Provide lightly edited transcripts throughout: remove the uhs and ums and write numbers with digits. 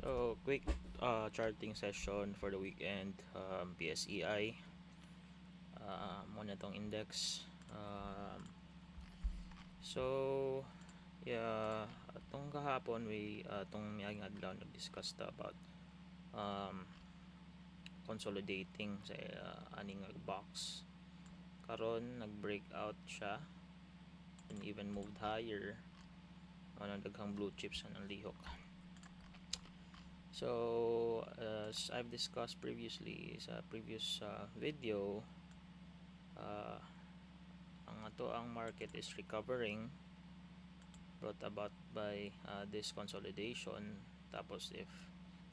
So, quick charting session for the weekend. PSEI, muna tong index. So, yeah, itong kahapon, itong miyaging adlaw, nag-discuss ta about um, consolidating sa aning box. Karon nag-breakout siya and even moved higher. Ano, daghang blue chips na lihok. So, as I've discussed previously sa previous video, ang ato ang market is recovering, brought about by this consolidation. Tapos if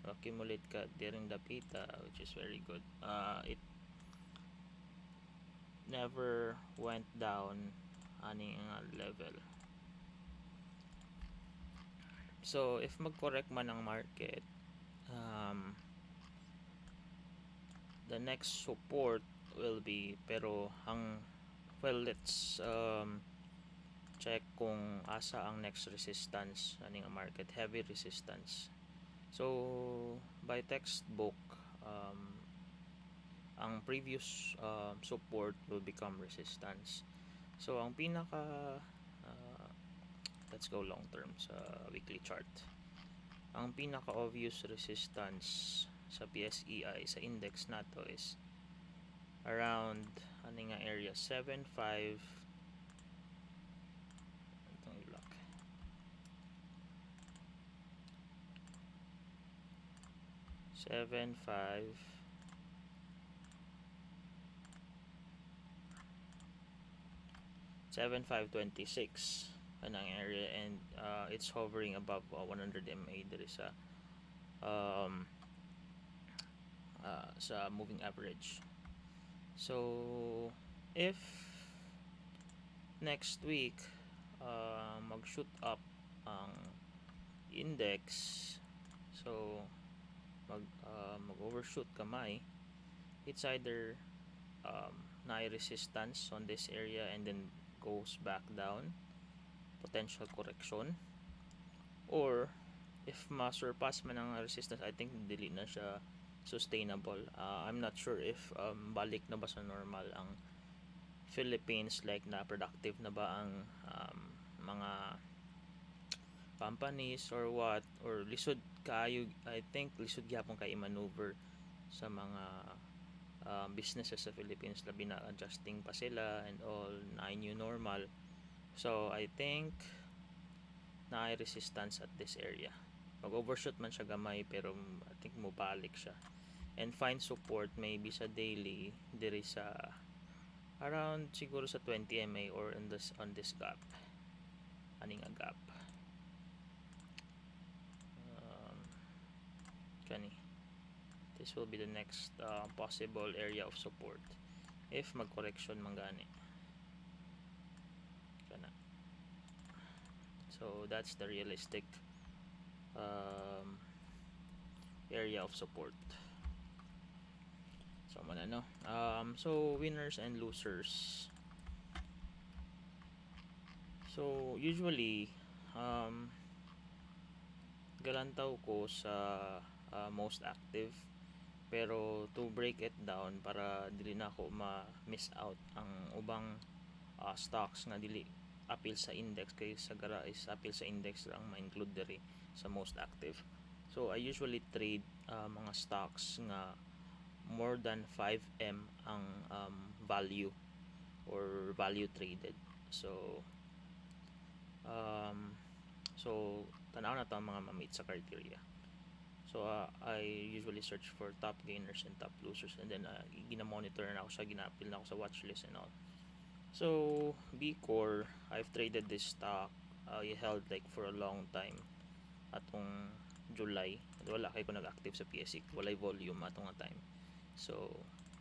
accumulate ka during the pita, which is very good, it never went down aning level. So if mag-correct man ang market, the next support will be, let's check kung asa ang next resistance aning market. Heavy resistance. So by textbook, ang previous support will become resistance. So ang pinaka let's go long term sa weekly chart. Ang pinaka obvious resistance sa PSEI sa index nato is around aning area 7.5. itong ilak 7.5 7.526 anang area, and it's hovering above 100 MA. There is a sa moving average. So if next week mag-shoot up ang index, so mag-overshoot kamay, it's either na resistance on this area and then goes back down, potential correction, or if ma-surpass man ang resistance, I think dili na siya sustainable. I'm not sure if balik na ba sa normal ang Philippines, like na productive na ba ang mga companies or what, or lisod kayo. I think lisod gyapon kay maneuver sa mga businesses sa Philippines, labi na adjusting pa sila and all, na new normal. So I think na resistance at this area. Mag-overshoot man siya gamay, pero I think mubalik siya and find support maybe sa daily diri sa around siguro sa 20 MA or on this gap, aning gap kani. This will be the next possible area of support if mag-correction man gani kana. So that's the realistic area of support. So muna no. So winners and losers. So usually galantaw ko sa most active, pero to break it down para dili na ako ma-miss out ang ubang stocks nga dili appeal sa index, kay sa gara is appeal sa index lang ma-include diri sa most active. So I usually trade mga stocks nga more than 5M ang value or value traded. So tanaw na to ang mga ma-meet sa criteria. So I usually search for top gainers and top losers, and then gina-monitor na ako siya, gina-appeal na ako sa watch list and all. So B-Core, I've traded this stock. I held like for a long time atong July. Wala kay ko nag-active sa PSE, walay volume atong time. So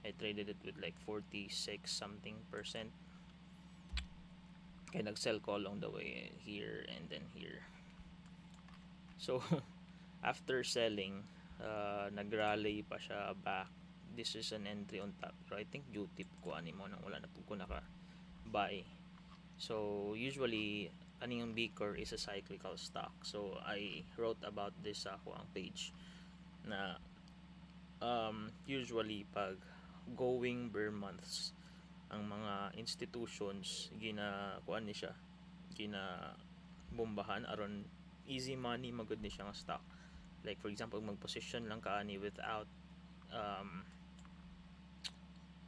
I traded it with like 46 something percent. Kaya nag-sell ko along the way here and then here. So after selling, nag-rally pa siya back. This is an entry on top, pero I think due tip ko ani mo nang wala na po ko naka buy. So usually kaning Beaker is a cyclical stock. So I wrote about this sa ako ang page na usually pag going bear months ang mga institutions kuan ni siya gina bombahan aron easy money magud ni siya nga stock. Like for example mag-position lang ka ani without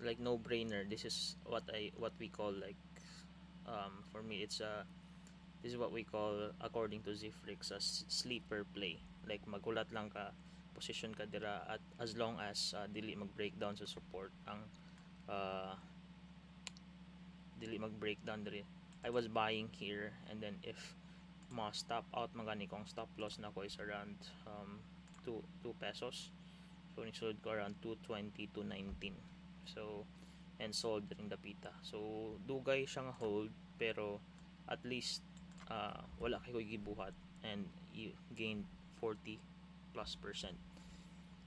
like no brainer. This is what we call like for me it's this is what we call according to Zifrix as sleeper play. Like magulat lang ka, position ka dira at as long as dili mag-breakdown sa support ang dili mag-breakdown diri. I was buying here and then if ma-stop out magani kong stop loss na ko is around 2 pesos. So ni-sold ko around 220 to 19. So and sold ring dapita. So dugay siya nga hold pero at least wala kay ko gibuhat and you gained 40 plus percent.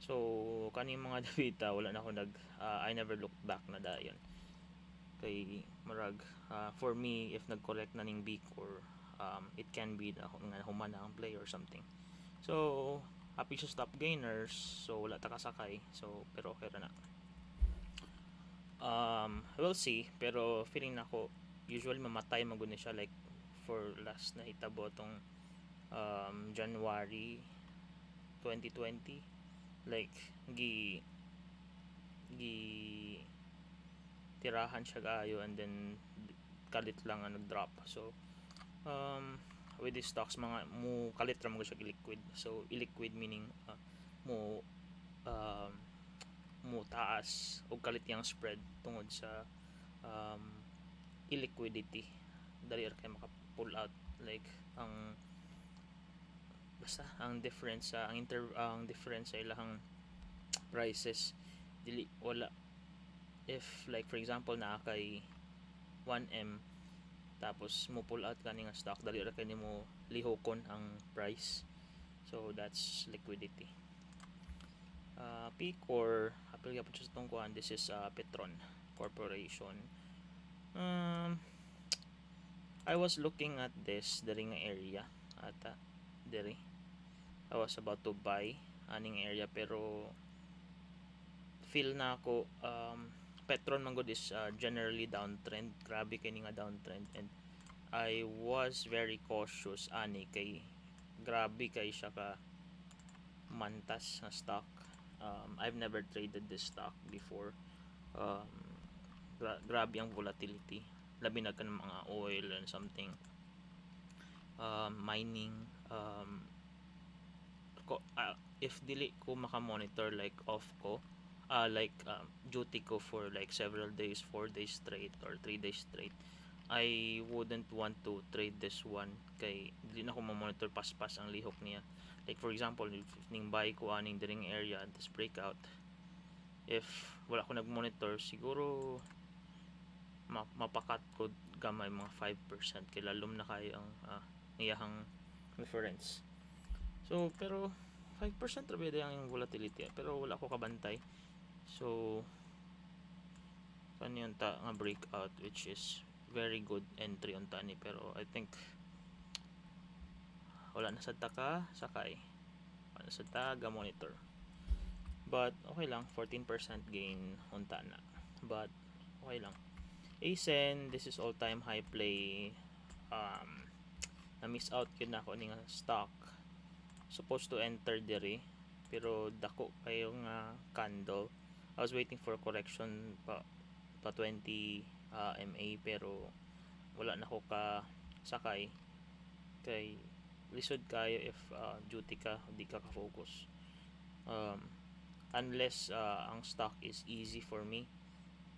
So kaning mga dapita wala na ako I never looked back na dayon. Kay marag for me if nag-correct na ning week or it can be na humana ang play or something. So happy sa stop gainers, so wala ta kasakay, so pero okay ra na. We'll see, pero feeling nako usually mamatay magud siya like for last na hitabo tong January 2020 like gi tirahan siya kayo and then kalit lang ang nag-drop. So with these stocks mga mo kalit ra mo siya liquid. So illiquid meaning mo taas o kalit yang spread tungod sa illiquidity. Dali ra kay maka-pull out like ang basta ang difference ang difference sa ilahang prices dili wala. If like for example na kay 1M tapos mo pull out kani nga stock dali ra kay nimo lihokon ang price. So that's liquidity. Pcor apil gyapon siya sa tong kuan. This is Petron Corporation. I was looking at this diri nga area ata diri. I was about to buy aning area pero feel na ako Petron man gud is generally downtrend. Grabe kay nga downtrend and I was very cautious ani kay grabe kay siya ka mantas na stock. I've never traded this stock before. Grabe ang volatility labi na kan mga oil and something mining if dili ko maka-monitor like off ko duty ko for like several days, 4 days straight or 3 days straight, I wouldn't want to trade this one kay dili na ko ma-monitor paspas ang lihok niya. Like for example if ning buy ko aning diring area this breakout, if wala ko nag-monitor siguro mapakat ko gamay mga 5% kay lalom na kayo ang iyahang reference. So pero 5% rabi ang volatility pero wala ko kabantay. So kanyon ta nga breakout which is very good entry on tani pero I think wala na sad ta ka sakay, wala na sad ta ga monitor, but okay lang 14% gain unta na, but okay lang. ASEN, this is all time high play. Na miss out yun na ako ning stock supposed to enter diri pero dako kayo nga candle. I was waiting for correction pa 20 MA pero wala na ko ka sakay kay lisod kayo if duty ka di ka focus unless ang stock is easy for me.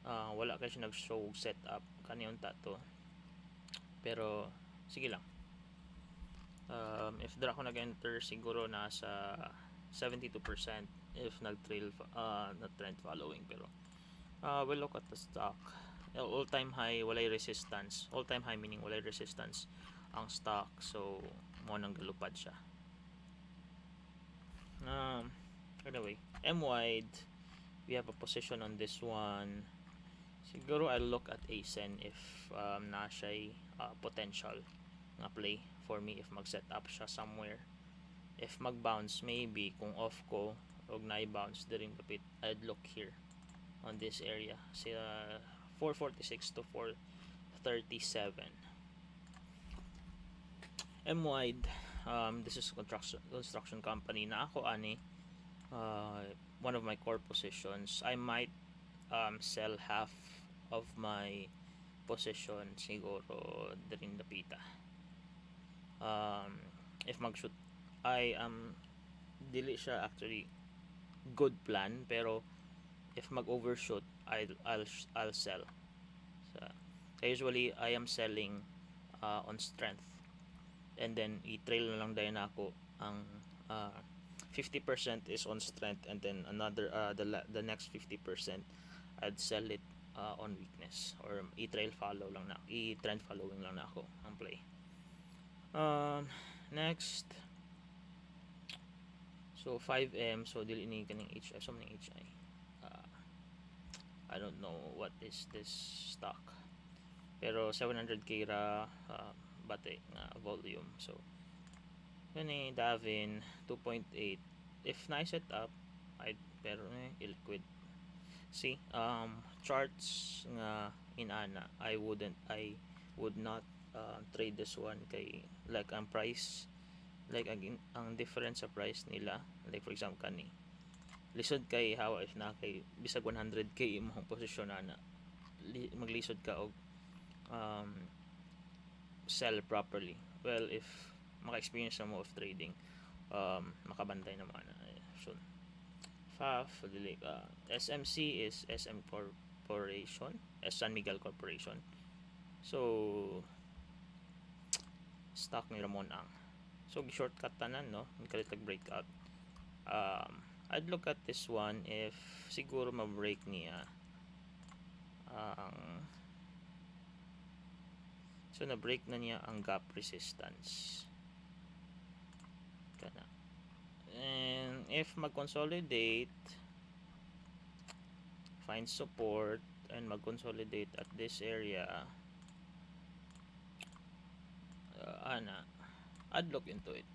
Wala kasi nag-show setup kaniyon tato pero sige lang. If dra ako nag-enter siguro nasa 72% if nag-trail na trend following pero we'll look at the stock. All time high walay resistance, all time high meaning walay resistance ang stock, so mo nang galupad siya. Anyway, M-wide we have a position on this one. Siguro I'll look at ASEN if na siya potential nga play for me if mag-set up siya somewhere. If mag-bounce, maybe kung off ko og na-bounce during the pit, I'd look here on this area. So 446 to 437. M-wide, this is construction company na ako ani. One of my core positions. I might sell half of my position siguro during the pita. If mag-shoot, I dili siya actually good plan, pero if mag-overshoot, I'll sell. So usually I am selling on strength, and then i-trail na lang dahil ako ang 50% is on strength, and then another the next 50% I'd sell it on weakness, or i-trail follow lang na, i-trend following lang na ako ang play. Next, so 5M, so dili ni kaning HI, so maning HI. I don't know what is this stock, pero 700k ra bate nga volume. So kani Davin 2.8, if na-set up, pero illiquid. See, charts nga inana, I would not trade this one kay like ang price, like ang difference sa price nila, like for example kani lisod kay hawa if na kay bisag 100k imong posisyon ana, maglisod ka og sell properly. Well, if maka-experience na mo of trading, makabantay naman so FAF, SMC is SM Corporation, San Miguel Corporation. So stock ni Ramon Ang. So shortcut tanan, no, nagkalit breakout. I'd look at this one if siguro ma-break niya so na-break na niya ang gap resistance kana. And if mag-consolidate, find support and mag-consolidate at this area, I'd look into it.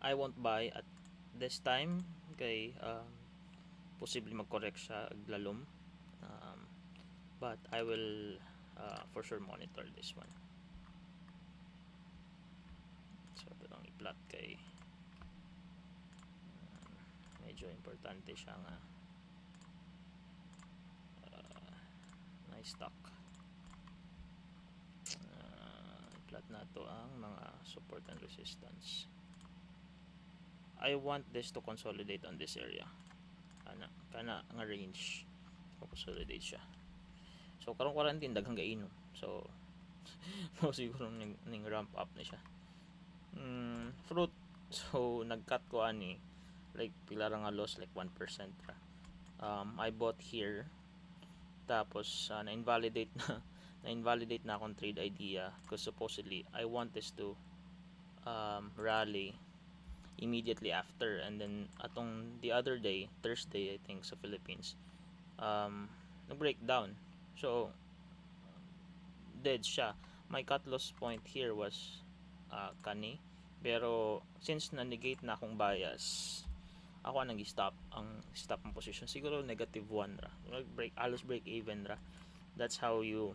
I won't buy at this time kay posible mag-correct siya aglalom, but I will for sure monitor this one. So ito lang i-plot kay medyo importante siya nga nice stock. I-plot na to ang mga support and resistance. I want this to consolidate on this area, kana nga range, consolidate siya. So karong quarantine daghang gainom, so siguro ning ramp up na siya. Fruit, so nag-cut ko ani like pila ra nga loss, like 1% ra. I bought here, tapos na-invalidate na akong trade idea because supposedly I want this to rally immediately after, and then atong the other day, Thursday I think sa Philippines, nag-breakdown, so dead siya. My cut loss point here was kani, pero since na-negate na akong bias, ako nag-stop ang position, siguro negative 1 ra, alos break even ra. That's how you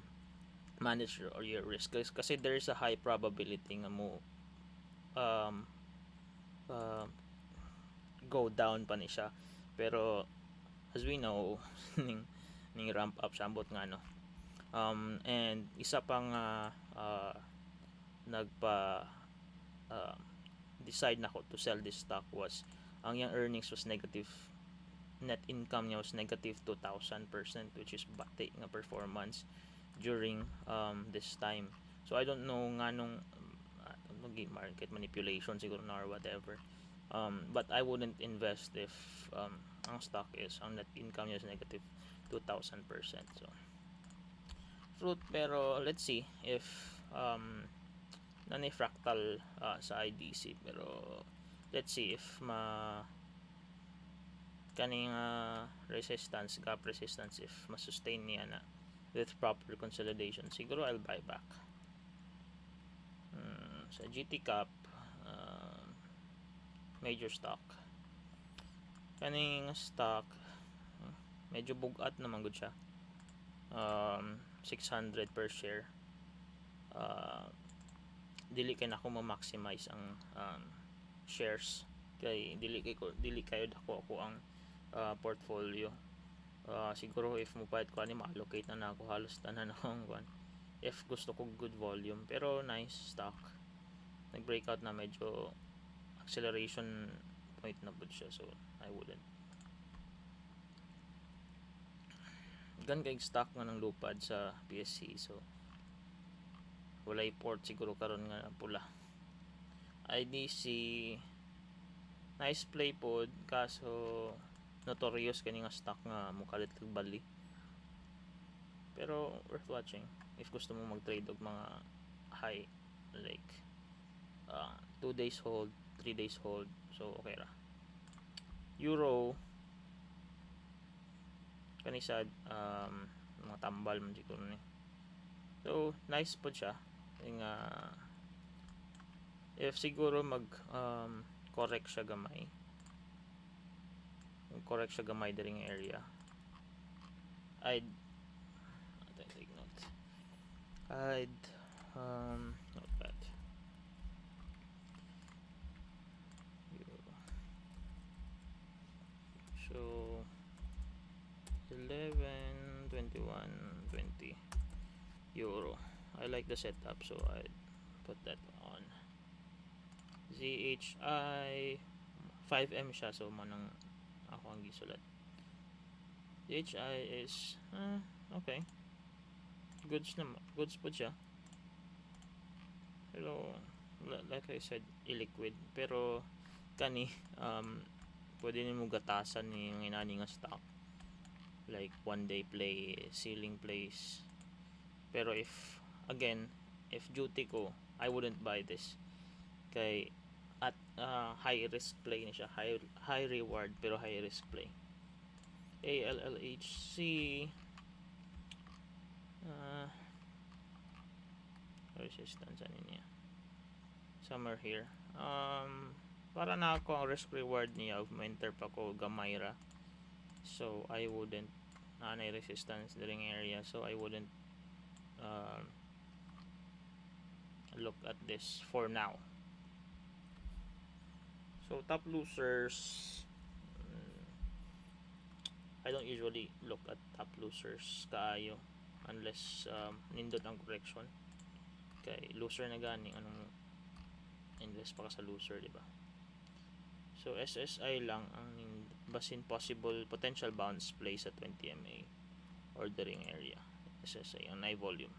manage your risk, kasi there is a high probability nga mo go down pa ni siya, pero as we know ning ramp up siya ambot nga, no. And isa pang nagpa decide na ako to sell this stock was ang yung earnings was negative, net income niya was negative 2,000%, which is bati nga performance during this time. So I don't know nga nung market manipulation siguro na or whatever, but I wouldn't invest if ang stock is, ang net income niya is negative 2,000%. So fruit, pero let's see if nanay fractal sa IDC, pero let's see if kaning resistance, gap resistance, if ma-sustain niya na with proper consolidation, siguro I'll buy back. sa GT Cup, major stock kaning stock medyo bugat naman gud siya, 600 per share. Dili kay nako ma-maximize ang shares kay dili kayo ako ang portfolio. Siguro if mo pahit ko ani ma-allocate na ako halos tanan akong kuan if gusto ko good volume, pero nice stock. Nag-breakout na, medyo acceleration point na bud siya, so I wouldn't. Gan kay stock nga ng lupad sa PSC, so walay port siguro karon nga pula. IDC nice play pod, kaso notorious kani nga stock nga mukalit kag bali, pero worth watching if gusto mo mag-trade og mga high like 2 days hold, 3 days hold, so okay ra. Euro kani sad mga tambal man siguro ni, so nice po siya nga if siguro mag correct siya gamay diri nga area, I'd take note. Not bad. So 11, 21, 20 euro. I like the setup, so I put that on. ZHI 5M siya, so manang ako ang gisulat. ZHI is okay, goods po siya, pero like I said, illiquid, pero kani pwede nimo gatasan ni yung inani nga stock like one day play, ceiling plays. Pero if duty ko, I wouldn't buy this kay at high risk play na siya, high reward pero high risk play. ALLHC resistance ano niya, somewhere here. Para na ako ang risk reward niya of enter pa ko gamay ra, so I wouldn't nanay resistance during area, so I wouldn't look at this for now. So top losers, I don't usually look at top losers kaayo unless nindot ang correction, kay loser na gani anong invest pa ka sa loser, di ba? So SSI lang ang basin possible potential bounce play sa 20 MA ordering area. SSI ang high volume,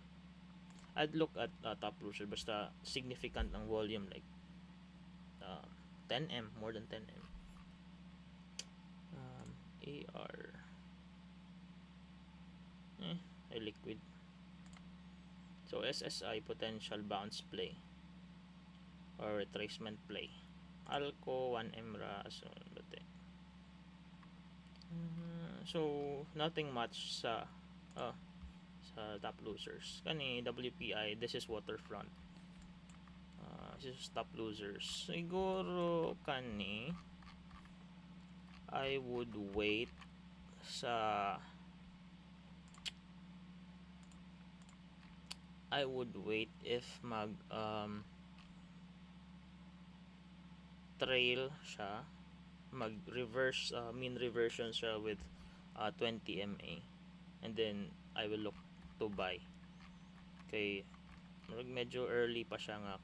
I'd look at top loser basta significant ang volume, like 10M, more than 10M. AR ay liquid, so SSI potential bounce play or retracement play. Alco 1M ra, so so nothing much sa top losers. Kani WPI, this is waterfront, this is top losers. Siguro kani I would wait if mag trail siya, mag reverse mean reversion siya with 20 MA, and then I will look to buy kay medyo early pa siya nga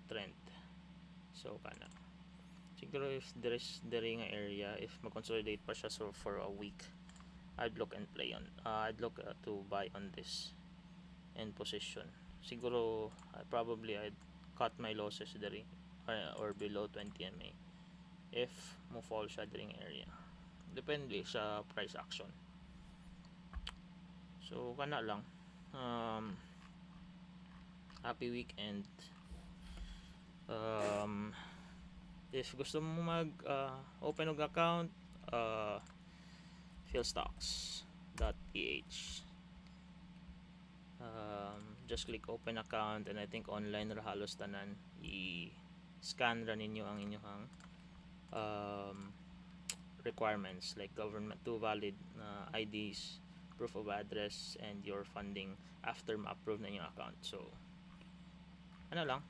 trend. So kana siguro if there nga area, if mag-consolidate pa siya so for a week, I'd look and play on I'd look to buy on this in position. Siguro I'd cut my losses diri or below 20 MA if mo fall siya diri area, depende sa price action. So kana lang, happy weekend. If gusto mo mag open og account, philstocks.ph. Just click open account, and I think online ra halos tanan. I-scan ra ninyo ang inyong requirements like government to valid na IDs, proof of address, and your funding after ma-approve na yung account. So ano lang,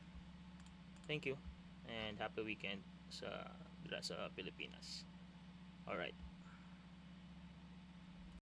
thank you and happy weekend sa Pilipinas. Alright.